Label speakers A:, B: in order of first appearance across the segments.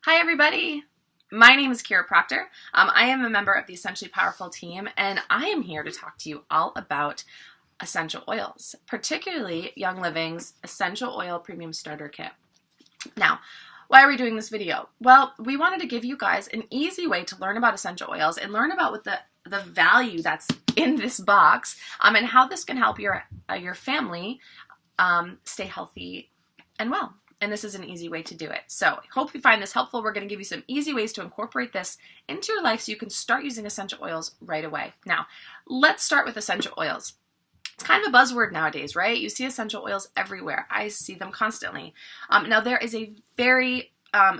A: Hi everybody! My name is Kira Proctor. I am a member of the Essentially Powerful team, and I am here to talk to you all about essential oils, particularly Young Living's Essential Oil Premium Starter Kit. Now, why are we doing this video? Well, we wanted to give you guys an easy way to learn about essential oils and learn about what the value that's in this box, and how this can help your family stay healthy and well. And this is an easy way to do it. So I hope you find this helpful. We're going to give you some easy ways to incorporate this into your life so you can start using essential oils right away. Now, let's start with essential oils. It's kind of a buzzword nowadays, right? You see essential oils everywhere. I see them constantly. Now, there is a very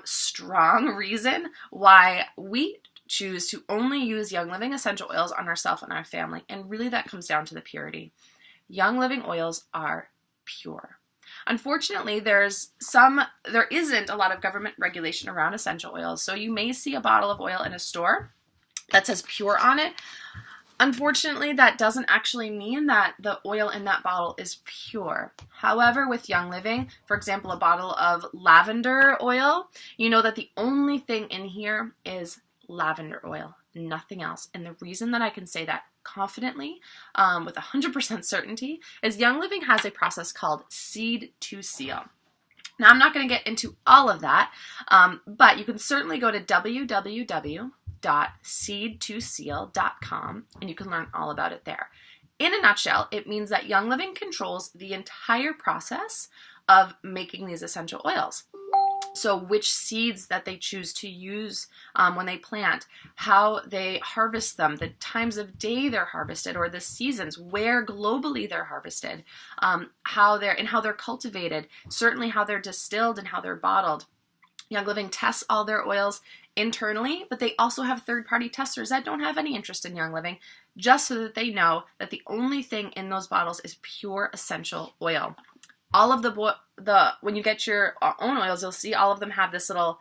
A: strong reason why we choose to only use Young Living essential oils on ourselves and our family. And really that comes down to the purity. Young Living oils are pure. Unfortunately, there isn't a lot of government regulation around essential oils. So you may see a bottle of oil in a store that says pure on it. Unfortunately, that doesn't actually mean that the oil in that bottle is pure. However, with Young Living, for example, a bottle of lavender oil, you know that the only thing in here is lavender oil, nothing else. And the reason that I can say that confidently, with 100% certainty, is Young Living has a process called seed to seal. Now, I'm not going to get into all of that, but you can certainly go to www.seedtoseal.com and you can learn all about it there. In a nutshell, it means that Young Living controls the entire process of making these essential oils. So which seeds that they choose to use when they plant, how they harvest them, the times of day they're harvested, or the seasons, where globally they're harvested, how they're cultivated, certainly how they're distilled and how they're bottled. Young Living tests all their oils internally, but they also have third-party testers that don't have any interest in Young Living, just so that they know that the only thing in those bottles is pure essential oil. All of when you get your own oils, you'll see all of them have this little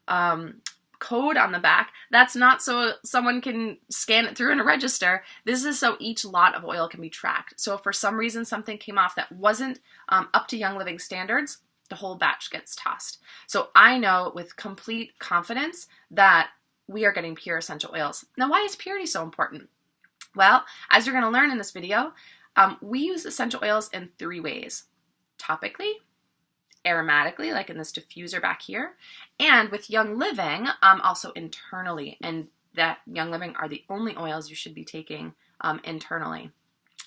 A: code on the back. That's not so someone can scan it through in a register. This is so each lot of oil can be tracked. So if for some reason something came off that wasn't up to Young Living standards, the whole batch gets tossed. So I know with complete confidence that we are getting pure essential oils. Now, why is purity so important? Well, as you're going to learn in this video, we use essential oils in 3 ways. Topically, aromatically, like in this diffuser back here, and with Young Living, also internally, and that Young Living are the only oils you should be taking internally.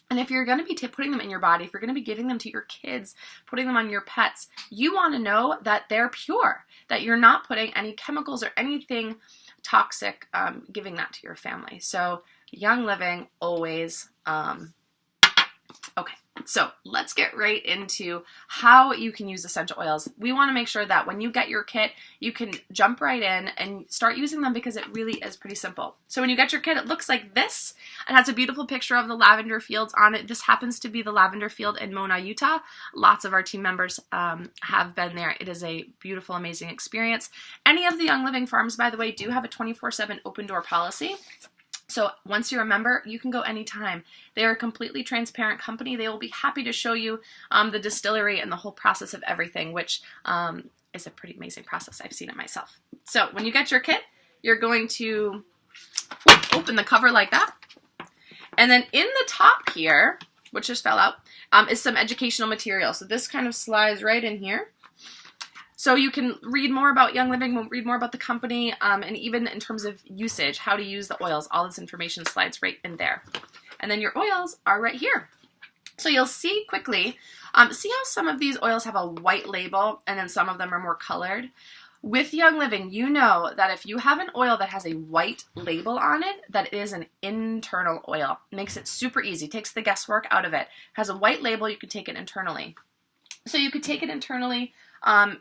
A: And if you're going to be putting them in your body, if you're going to be giving them to your kids, putting them on your pets, you want to know that they're pure, that you're not putting any chemicals or anything toxic, giving that to your family. So Young Living always, okay. So let's get right into how you can use essential oils. We want to make sure that when you get your kit, you can jump right in and start using them because it really is pretty simple. So when you get your kit, it looks like this. It has a beautiful picture of the lavender fields on it. This happens to be the lavender field in Mona, Utah. Lots of our team members have been there. It is a beautiful, amazing experience. Any of the Young Living farms, by the way, do have a 24/7 open door policy. So once you're a member, you can go anytime. They are a completely transparent company. They will be happy to show you the distillery and the whole process of everything, which is a pretty amazing process. I've seen it myself. So when you get your kit, you're going to open the cover like that. And then in the top here, which just fell out, is some educational material. So this kind of slides right in here. So you can read more about Young Living, read more about the company, and even in terms of usage, how to use the oils, all this information slides right in there. And then your oils are right here. So you'll see quickly, see how some of these oils have a white label and then some of them are more colored? With Young Living, you know that if you have an oil that has a white label on it, that it is an internal oil. It makes it super easy, takes the guesswork out of it. Has a white label, you can take it internally. So you could take it internally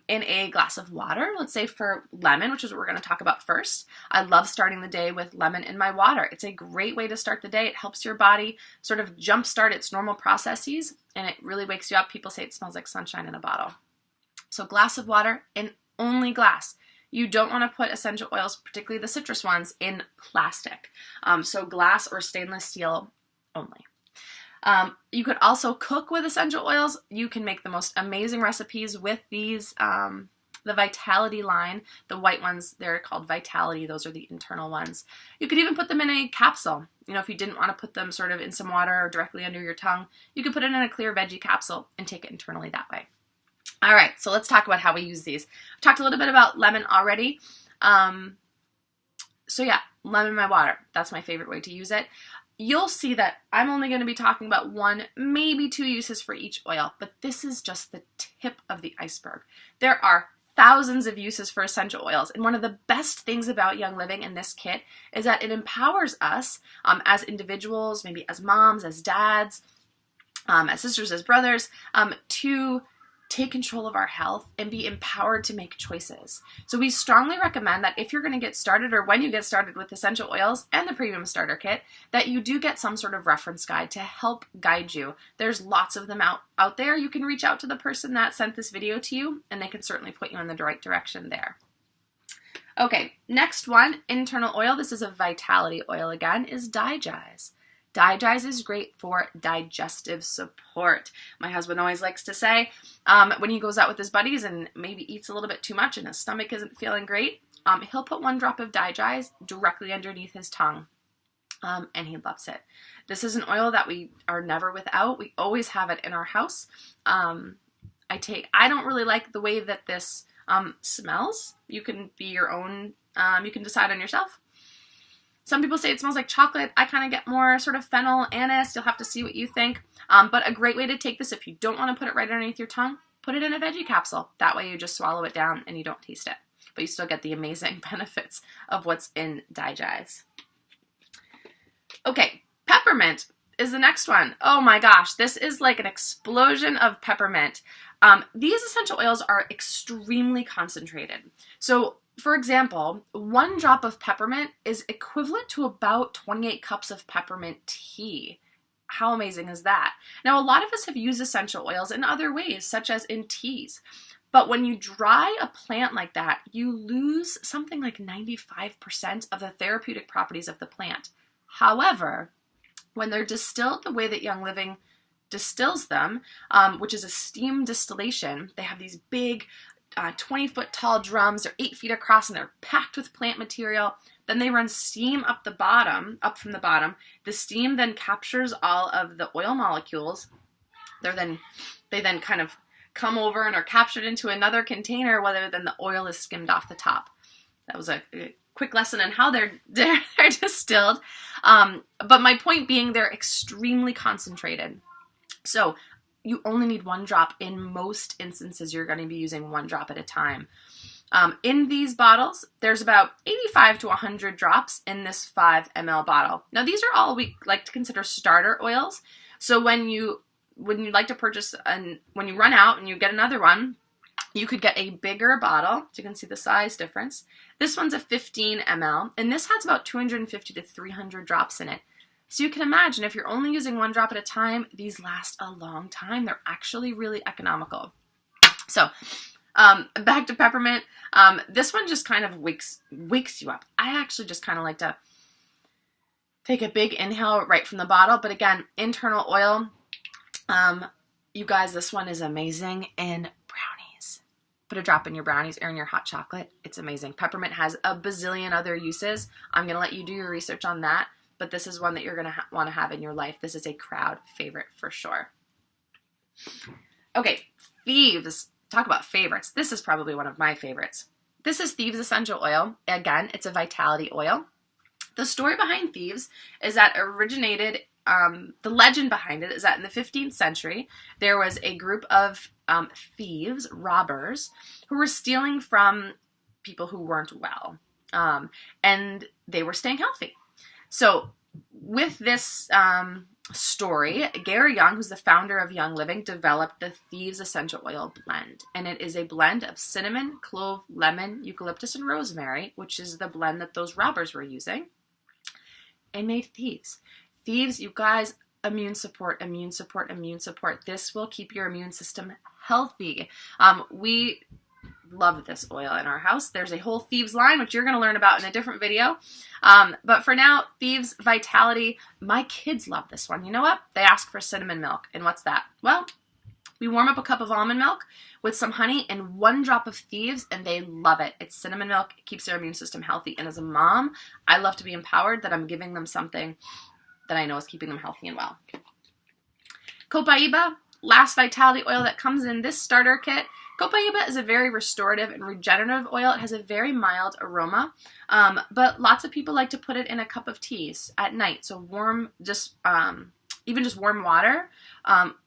A: in a glass of water, let's say for lemon, which is what we're going to talk about first. I love starting the day with lemon in my water. It's a great way to start the day. It helps your body sort of jumpstart its normal processes, and it really wakes you up. People say it smells like sunshine in a bottle. So glass of water, and only glass. You don't want to put essential oils, particularly the citrus ones, in plastic. So glass or stainless steel only. You could also cook with essential oils. You can make the most amazing recipes with these the Vitality line, the white ones, they're called Vitality. Those are the internal ones. You could even put them in a capsule. You know, if you didn't want to put them sort of in some water or directly under your tongue, you could put it in a clear veggie capsule and take it internally that way. All right, so let's talk about how we use these. I've talked a little bit about lemon already. So yeah, lemon in my water. That's my favorite way to use it. You'll see that I'm only going to be talking about 1, maybe 2 uses for each oil, but this is just the tip of the iceberg. There are thousands of uses for essential oils, and one of the best things about Young Living in this kit is that it empowers us as individuals, maybe as moms, as dads, as sisters, as brothers, to take control of our health and be empowered to make choices. So we strongly recommend that if you're going to get started, or when you get started with essential oils and the premium starter kit, that you do get some sort of reference guide to help guide you. There's lots of them out there. You can reach out to the person that sent this video to you, and they can certainly put you in the right direction there. Okay, next one, internal oil. This is a Vitality oil again, is Digize. Digize is great for digestive support. My husband always likes to say, when he goes out with his buddies and maybe eats a little bit too much and his stomach isn't feeling great, he'll put 1 drop of Digize directly underneath his tongue, and he loves it. This is an oil that we are never without. We always have it in our house. I don't really like the way that this smells. You can be your own, you can decide on yourself. Some people say it smells like chocolate. I kind of get more sort of fennel, anise. You'll have to see what you think. But a great way to take this, if you don't want to put it right underneath your tongue, put it in a veggie capsule. That way you just swallow it down and you don't taste it. But you still get the amazing benefits of what's in Digize. Okay, peppermint is the next one. Oh my gosh, this is like an explosion of peppermint. These essential oils are extremely concentrated. So for example, 1 drop of peppermint is equivalent to about 28 cups of peppermint tea. How amazing is that? Now, a lot of us have used essential oils in other ways, such as in teas. But when you dry a plant like that, you lose something like 95% of the therapeutic properties of the plant. However, when they're distilled the way that Young Living distills them, which is a steam distillation, they have these big 20-foot tall drums. They're 8 feet across and they're packed with plant material. Then they run steam up from the bottom. The steam then captures all of the oil molecules. They then kind of come over and are captured into another container, rather than the oil is skimmed off the top. That was a quick lesson on how they're distilled. But my point being, they're extremely concentrated. So you only need 1 drop. In most instances, you're going to be using 1 drop at a time. In these bottles, there's about 85 to 100 drops in this 5 ml bottle. Now, these are all we like to consider starter oils. So when you like to purchase, and when you run out and you get another one, you could get a bigger bottle. So you can see the size difference. This one's a 15 ml, and this has about 250 to 300 drops in it. So you can imagine, if you're only using 1 drop at a time, these last a long time. They're actually really economical. So back to peppermint. This one just kind of wakes you up. I actually just kind of like to take a big inhale right from the bottle. But again, internal oil. You guys, this one is amazing in brownies. Put a drop in your brownies or in your hot chocolate. It's amazing. Peppermint has a bazillion other uses. I'm going to let you do your research on that. But this is one that you're going to want to have in your life. This is a crowd favorite for sure. Okay, Thieves. Talk about favorites. This is probably one of my favorites. This is Thieves Essential Oil. Again, it's a Vitality oil. The story behind Thieves is that the legend behind it is that in the 15th century, there was a group of thieves, robbers, who were stealing from people who weren't well. And they were staying healthy. So with this story, Gary Young, who's the founder of Young Living, developed the Thieves Essential Oil blend. And it is a blend of cinnamon, clove, lemon, eucalyptus, and rosemary, which is the blend that those robbers were using, and made Thieves. Thieves, you guys, immune support, immune support, immune support. This will keep your immune system healthy. We love this oil in our house. There's a whole Thieves line, which you're going to learn about in a different video. But for now, Thieves Vitality. My kids love this one. You know what? They ask for cinnamon milk. And what's that? Well, We warm up a cup of almond milk with some honey and 1 drop of thieves, and they love it. It's cinnamon milk. It keeps their immune system healthy. And as a mom, I love to be empowered that I'm giving them something that I know is keeping them healthy and well. Copaiba, last vitality oil that comes in this starter kit. Copaiba is a very restorative and regenerative oil. It has a very mild aroma, but lots of people like to put it in a cup of tea at night. So warm, even just warm water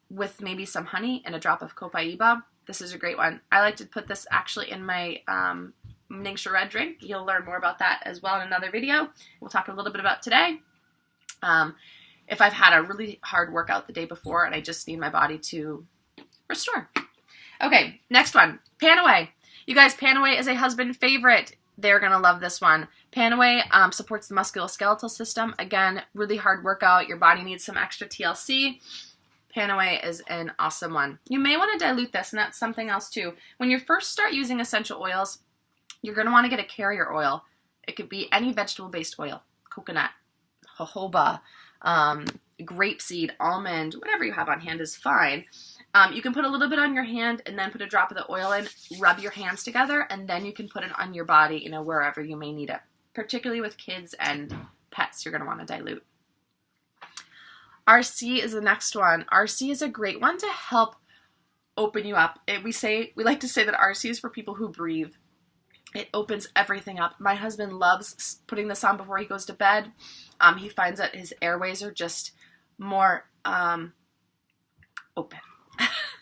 A: with maybe some honey and a drop of Copaiba. This is a great one. I like to put this actually in my Ningxia Red drink. You'll learn more about that as well in another video. We'll talk a little bit about today. If I've had a really hard workout the day before and I just need my body to restore. Okay, next one, Panaway. You guys, Panaway is a husband favorite. They're going to love this one. Panaway supports the musculoskeletal system. Again, really hard workout. Your body needs some extra TLC. Panaway is an awesome one. You may want to dilute this, and that's something else too. When you first start using essential oils, you're going to want to get a carrier oil. It could be any vegetable-based oil, coconut, jojoba, grapeseed, almond, whatever you have on hand is fine. You can put a little bit on your hand and then put a drop of the oil in, rub your hands together, and then you can put it on your body, wherever you may need it. Particularly with kids and pets, you're going to want to dilute. RC is the next one. RC is a great one to help open you up. We like to say that RC is for people who breathe. It opens everything up. My husband loves putting this on before he goes to bed. He finds that his airways are just more open.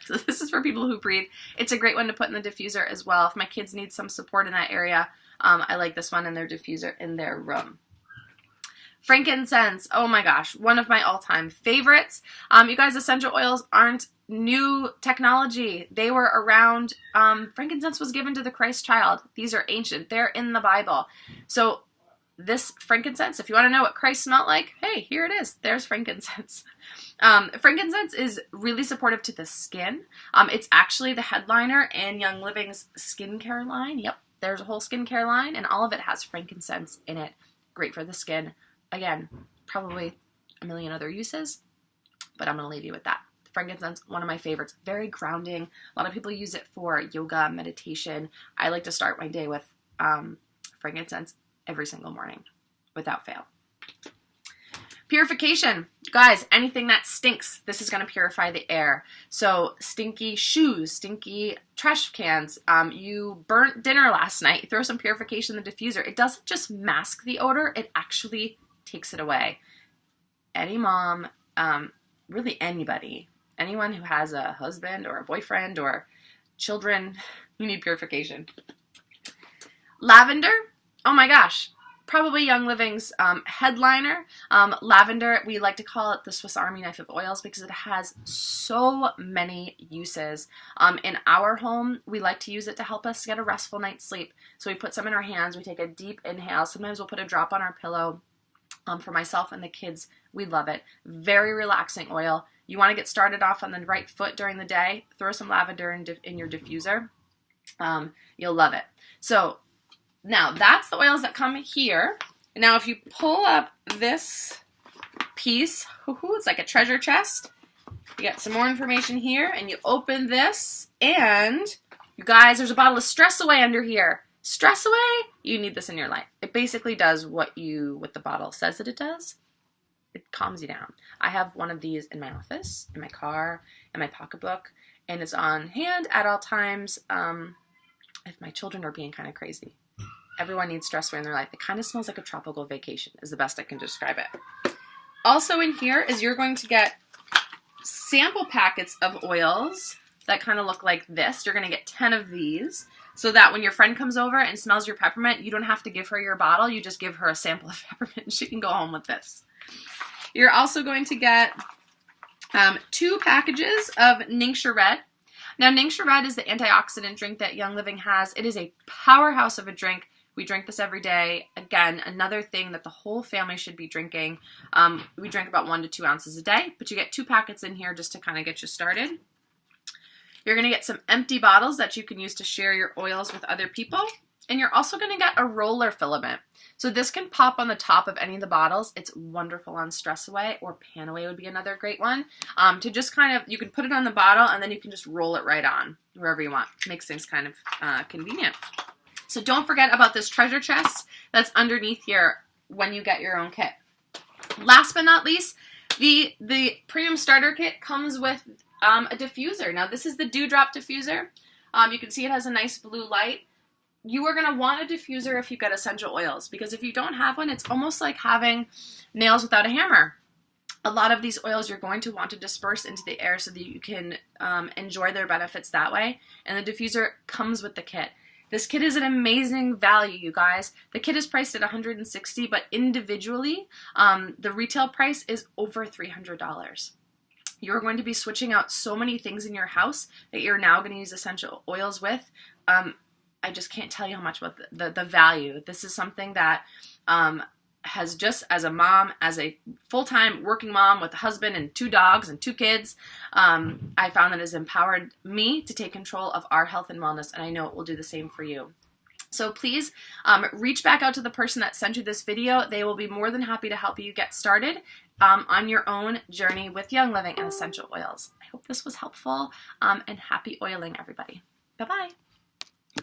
A: So this is for people who breathe. It's a great one to put in the diffuser as well. If my kids need some support in that area, I like this one in their diffuser in their room. Frankincense, oh my gosh, one of my all-time favorites. You guys, essential oils aren't new technology. They were around, frankincense was given to the Christ child. These are ancient. They're in the Bible. So this frankincense, if you want to know what Christ smelled like, hey, here it is. There's frankincense. Frankincense is really supportive to the skin. It's actually the headliner in Young Living's skincare line. Yep, there's a whole skincare line, and all of it has frankincense in it. Great for the skin. Again, probably a million other uses, but I'm going to leave you with that. Frankincense, one of my favorites. Very grounding. A lot of people use it for yoga, meditation. I like to start my day with frankincense every single morning, without fail. Purification. Guys, anything that stinks, this is going to purify the air. So stinky shoes, stinky trash cans, you burnt dinner last night, you throw some purification in the diffuser. It doesn't just mask the odor, it actually takes it away. Any mom, really anybody, anyone who has a husband or a boyfriend or children, you need purification. Lavender, oh my gosh, probably Young Living's headliner. Lavender, we like to call it the Swiss Army knife of oils because it has so many uses. In our home, we like to use it to help us get a restful night's sleep. So we put some in our hands, we take a deep inhale. Sometimes we'll put a drop on our pillow. For myself and the kids, we love it. Very relaxing oil. You want to get started off on the right foot during the day, throw some lavender in your diffuser. You'll love it. So now that's the oils that come here. Now if you pull up this piece, it's like a treasure chest. You got some more information here, and you open this, and you guys, there's a bottle of Stress Away under here. Stress Away, you need this in your life. It basically does what the bottle says that it does. It calms you down. I have one of these in my office, in my car, in my pocketbook, and it's on hand at all times if my children are being kind of crazy. Everyone needs Stress Away in their life. It kind of smells like a tropical vacation is the best I can describe it. Also in here is you're going to get sample packets of oils that kind of look like this. You're going to get 10 of these so that when your friend comes over and smells your peppermint, you don't have to give her your bottle. You just give her a sample of peppermint and she can go home with this. You're also going to get 2 packages of Ningxia Red. Now, Ningxia Red is the antioxidant drink that Young Living has. It is a powerhouse of a drink. We drink this every day. Again, another thing that the whole family should be drinking. We drink about 1 to 2 ounces a day, but you get 2 packets in here just to kind of get you started. You're going to get some empty bottles that you can use to share your oils with other people. And you're also going to get a roller filament. So this can pop on the top of any of the bottles. It's wonderful on Stress Away, or Pan Away would be another great one. To just kind of, you can put it on the bottle and then you can just roll it right on wherever you want. Makes things kind of convenient. So don't forget about this treasure chest that's underneath here when you get your own kit. Last but not least, the Premium Starter Kit comes with a diffuser. Now this is the Dewdrop diffuser. You can see it has a nice blue light. You are going to want a diffuser if you get essential oils, because if you don't have one, it's almost like having nails without a hammer. A lot of these oils you're going to want to disperse into the air so that you can enjoy their benefits that way, and the diffuser comes with the kit. This kit is an amazing value, you guys. The kit is priced at $160, but individually, the retail price is over $300. You're going to be switching out so many things in your house that you're now going to use essential oils with. I just can't tell you how much about the value. This is something that has, just as a mom, as a full-time working mom with a husband and 2 dogs and 2 kids, I found that it has empowered me to take control of our health and wellness, and I know it will do the same for you. So please reach back out to the person that sent you this video. They will be more than happy to help you get started on your own journey with Young Living and essential oils. I hope this was helpful, and happy oiling, everybody. Bye-bye.